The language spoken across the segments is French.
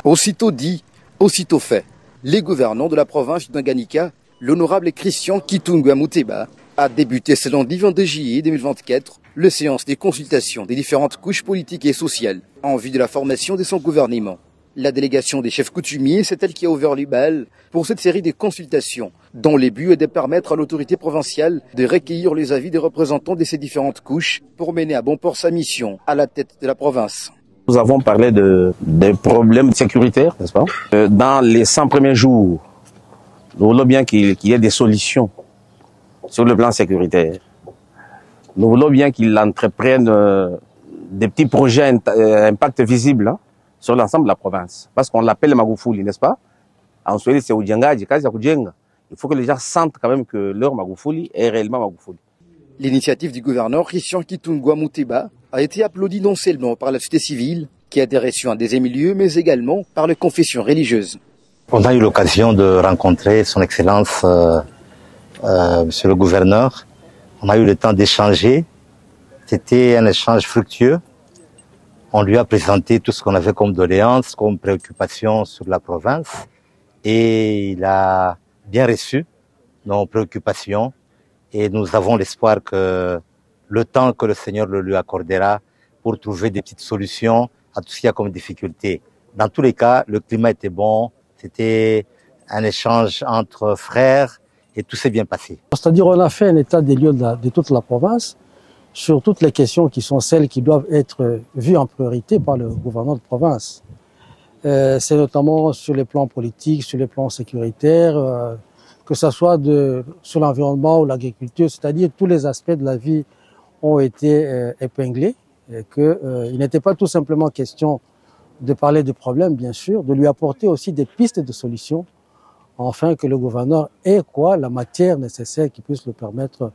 Aussitôt dit, aussitôt fait. Les gouvernants de la province du Tanganyika, l'honorable Christian Kitungwa Muteba, a débuté ce lundi 22 juillet 2024 le séance des consultations des différentes couches politiques et sociales en vue de la formation de son gouvernement. La délégation des chefs coutumiers, c'est elle qui a ouvert les balles pour cette série de consultations, dont le but est de permettre à l'autorité provinciale de recueillir les avis des représentants de ces différentes couches pour mener à bon port sa mission à la tête de la province. Nous avons parlé des problèmes sécuritaires, n'est-ce pas? Dans les 100 premiers jours, nous voulons bien qu'il y ait des solutions sur le plan sécuritaire. Nous voulons bien qu'il entreprenne des petits projets à impact visible sur l'ensemble de la province. Parce qu'on l'appelle Magufuli, n'est-ce pas? En Swahili, c'est Ujenga, Jikazi, Kujenga. Il faut que les gens sentent quand même que leur Magufuli est réellement Magufuli. L'initiative du gouverneur Christian Kitungwa Muteba a été applaudie non seulement par la société civile, qui a été reçue en deuxième lieu, mais également par les confessions religieuses. On a eu l'occasion de rencontrer son Excellence, Monsieur le gouverneur. On a eu le temps d'échanger. C'était un échange fructueux. On lui a présenté tout ce qu'on avait comme doléances, comme préoccupations sur la province. Et il a bien reçu nos préoccupations. Et nous avons l'espoir que le temps que le Seigneur le lui accordera pour trouver des petites solutions à tout ce qu'il y a comme difficulté. Dans tous les cas, le climat était bon. C'était un échange entre frères et tout s'est bien passé. C'est-à-dire on a fait un état des lieux de toute la province sur toutes les questions qui sont celles qui doivent être vues en priorité par le gouverneur de province. C'est notamment sur les plans politiques, sur les plans sécuritaires, que ce soit sur l'environnement ou l'agriculture, c'est-à-dire tous les aspects de la vie ont été épinglés, et il n'était pas tout simplement question de parler de problèmes, bien sûr, de lui apporter aussi des pistes de solutions, afin que le gouverneur ait la matière nécessaire qui puisse le permettre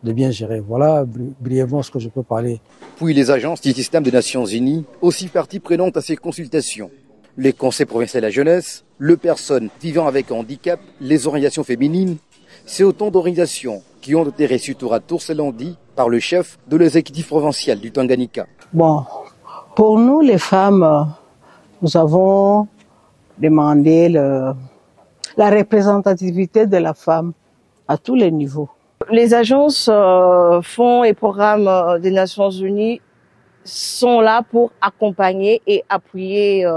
de bien gérer. Voilà brièvement ce que je peux parler. Puis les agences du système des Nations Unies, aussi partie prenante à ces consultations. Les conseils provinciaux de la jeunesse, les personnes vivant avec un handicap, les organisations féminines, c'est autant d'organisations qui ont été reçues tour à tour ce lundi par le chef de l'exécutif provincial du Tanganyika. Bon, pour nous les femmes, nous avons demandé la représentativité de la femme à tous les niveaux. Les agences, fonds et programmes des Nations Unies sont là pour accompagner et appuyer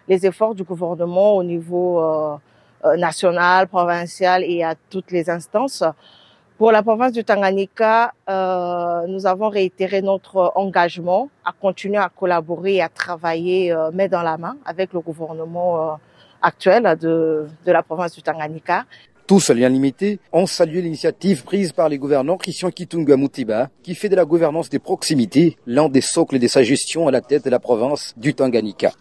les efforts du gouvernement au niveau national, provincial et à toutes les instances. Pour la province du Tanganyika, nous avons réitéré notre engagement à continuer à collaborer et à travailler main dans la main avec le gouvernement actuel de la province du Tanganyika. Tous à lien limité ont salué l'initiative prise par les gouvernants Christian Kitungwa Muteba, qui fait de la gouvernance des proximités l'un des socles de sa gestion à la tête de la province du Tanganyika.